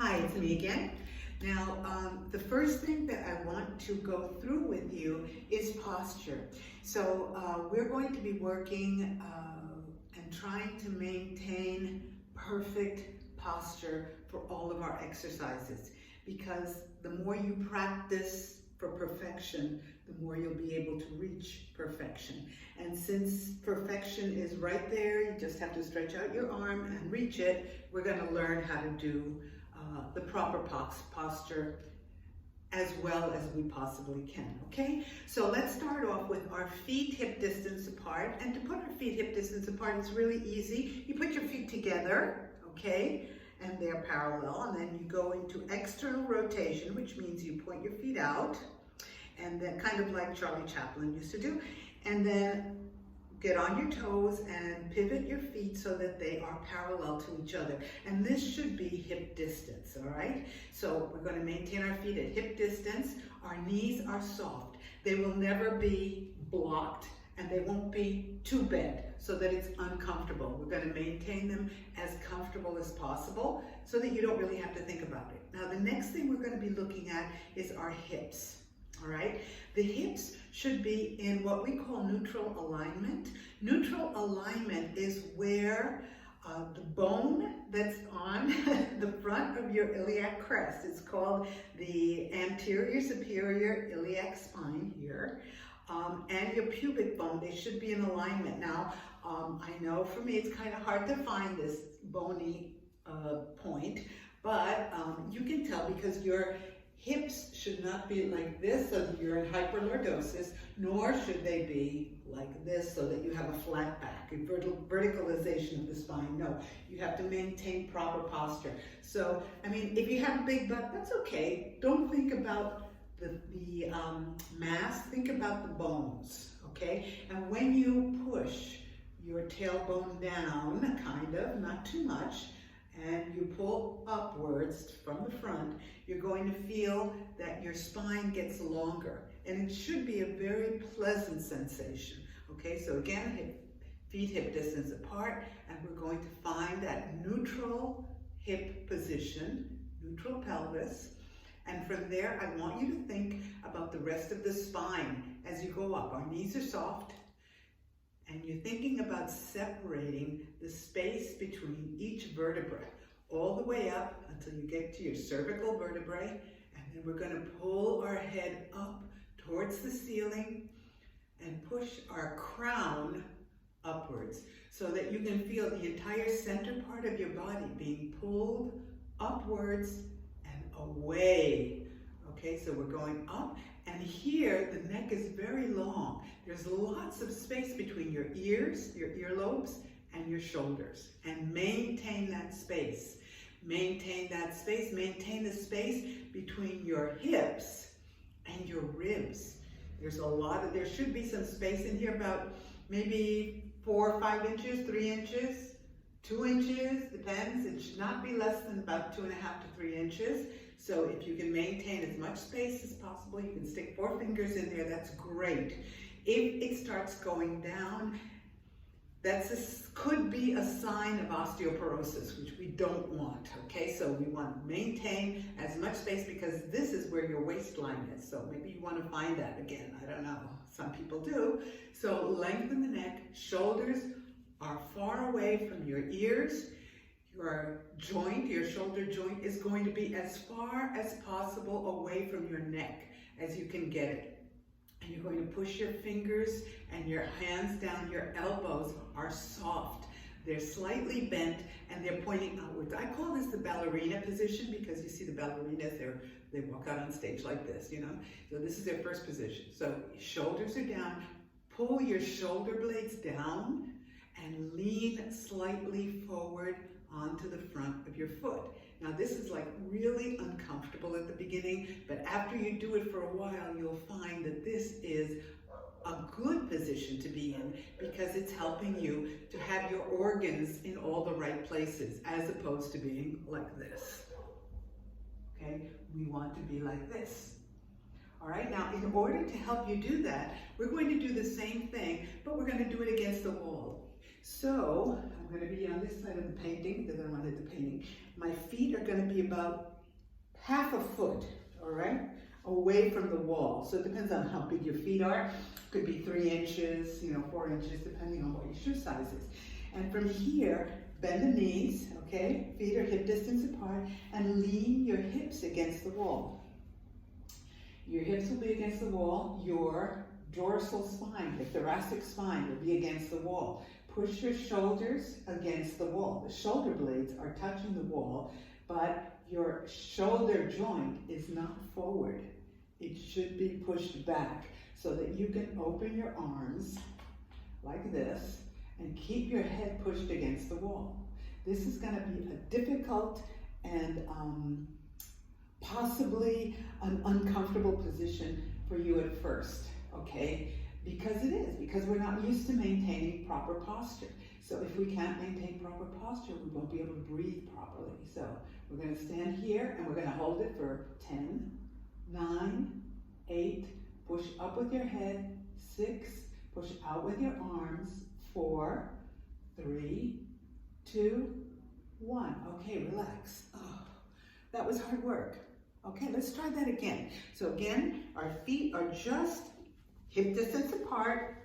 Hi, it's me again. Now, the first thing that I want to go through with you is posture. So we're going to be working and trying to maintain perfect posture for all of our exercises, because the more you practice for perfection, the more you'll be able to reach perfection. And since perfection is right there, you just have to stretch out your arm and reach it, we're going to learn how to do the proper posture as well as we possibly can, okay? So let's start off with our feet hip distance apart. And to put our feet hip distance apart is really easy. You put your feet together, okay? And they're parallel, and then you go into external rotation, which means you point your feet out, and then kind of like Charlie Chaplin used to do, and then get on your toes and pivot your feet so that they are parallel to each other. And this should be hip distance, all right? So we're going to maintain our feet at hip distance. Our knees are soft. They will never be blocked, and they won't be too bent so that it's uncomfortable. We're going to maintain them as comfortable as possible so that you don't really have to think about it. Now, the next thing we're going to be looking at is our hips. All right, the hips should be in what we call neutral alignment. Neutral alignment is where the bone that's on the front of your iliac crest, it's called the anterior superior iliac spine here, and your pubic bone, they should be in alignment. Now, I know for me it's kind of hard to find this bony point, but you can tell because your hips should not be like this so that you're in hyperlordosis, nor should they be like this so that you have a flat back, a verticalization of the spine. No, you have to maintain proper posture. So, I mean, if you have a big butt, that's okay. Don't think about the mass, think about the bones, okay? And when you push your tailbone down, kind of, not too much, and you pull upwards from the front, you're going to feel that your spine gets longer. And it should be a very pleasant sensation. Okay, so again, feet hip distance apart, and we're going to find that neutral hip position, neutral pelvis. And from there, I want you to think about the rest of the spine as you go up. Our knees are soft. And you're thinking about separating the space between each vertebra all the way up until you get to your cervical vertebrae. And then we're going to pull our head up towards the ceiling and push our crown upwards so that you can feel the entire center part of your body being pulled upwards and away. Okay, so we're going up. And here, the neck is very long. There's lots of space between your ears, your earlobes, and your shoulders. And maintain that space. Maintain that space. Maintain the space between your hips and your ribs. There should be some space in here, about maybe 4 or 5 inches, 3 inches, 2 inches, depends. It should not be less than about 2.5 to 3 inches. So if you can maintain as much space as possible, you can stick 4 fingers in there, that's great. If it starts going down, could be a sign of osteoporosis, which we don't want, okay? So we want to maintain as much space because this is where your waistline is. So maybe you want to find that again, I don't know, some people do. So lengthen the neck, shoulders are far away from your ears. Your shoulder joint is going to be as far as possible away from your neck as you can get it. And you're going to push your fingers and your hands down. Your elbows are soft. They're slightly bent and they're pointing outwards. I call this the ballerina position because you see the ballerinas, they walk out on stage like this, you know. So this is their first position. So shoulders are down. Pull your shoulder blades down and lean slightly forward onto the front of your foot. Now this is like really uncomfortable at the beginning, but after you do it for a while, you'll find that this is a good position to be in because it's helping you to have your organs in all the right places as opposed to being like this. Okay, we want to be like this. All right, now in order to help you do that, we're going to do the same thing, but we're going to do it against the wall. So I'm going to be on this side of the painting because I wanted the painting. My feet are going to be about half a foot, all right, away from the wall. So it depends on how big your feet are. Could be 3 inches, 4 inches, depending on what your shoe size is. And from here, bend the knees, okay? Feet are hip distance apart, and lean your hips against the wall. Your hips will be against the wall. Your dorsal spine, the thoracic spine, will be against the wall. Push your shoulders against the wall. The shoulder blades are touching the wall, but your shoulder joint is not forward. It should be pushed back so that you can open your arms like this and keep your head pushed against the wall. This is going to be a difficult and possibly an uncomfortable position for you at first, okay? Because we're not used to maintaining proper posture. So if we can't maintain proper posture, we won't be able to breathe properly. So we're going to stand here and we're going to hold it for 10, 9, 8, push up with your head, 6, push out with your arms, 4, 3, 2, 1. Okay, relax. Oh, that was hard work. Okay, let's try that again. So again, our feet are just hip distance apart,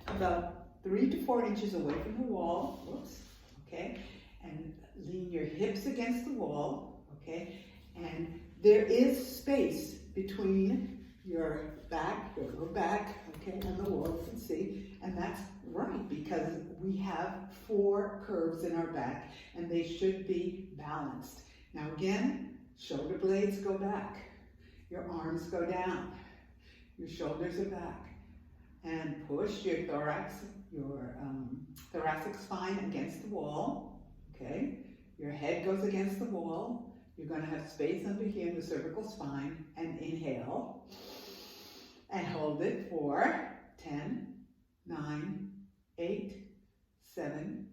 about 3 to 4 inches away from the wall. Whoops. Okay, and lean your hips against the wall. Okay, and there is space between your back, your lower back, okay, and the wall, you can see, and that's right because we have 4 curves in our back and they should be balanced. Now again, shoulder blades go back, your arms go down, your shoulders are back, and push your thoracic spine against the wall, okay? Your head goes against the wall. You're going to have space under here in the cervical spine, and inhale, and hold it for 10, 9, 8, 7,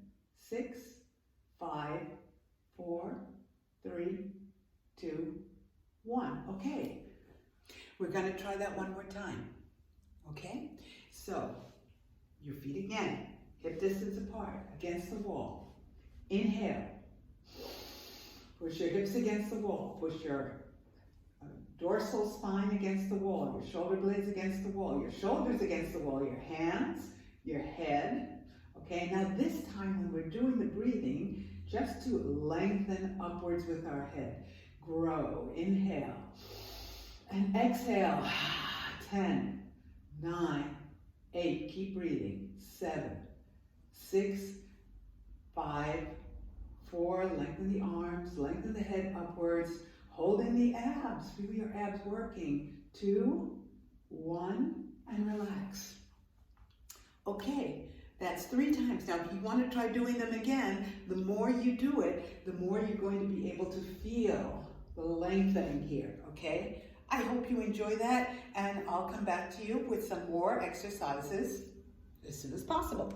6, 5, 4, 3, 2, 1. Okay, we're going to try that one more time. Okay, so your feet again, hip distance apart, against the wall. Inhale, push your hips against the wall, push your dorsal spine against the wall, your shoulder blades against the wall, your shoulders against the wall, your hands, your head. Okay, now this time when we're doing the breathing, just to lengthen upwards with our head. Grow, inhale, and exhale. 10, 9, 8, keep breathing. 7, 6, 5, 4, lengthen the arms, lengthen the head upwards, holding the abs, feel your abs working. 2, 1, and relax. Okay, that's 3 times. Now, if you want to try doing them again, the more you do it, the more you're going to be able to feel the lengthening here, okay? I hope you enjoy that, and I'll come back to you with some more exercises as soon as possible.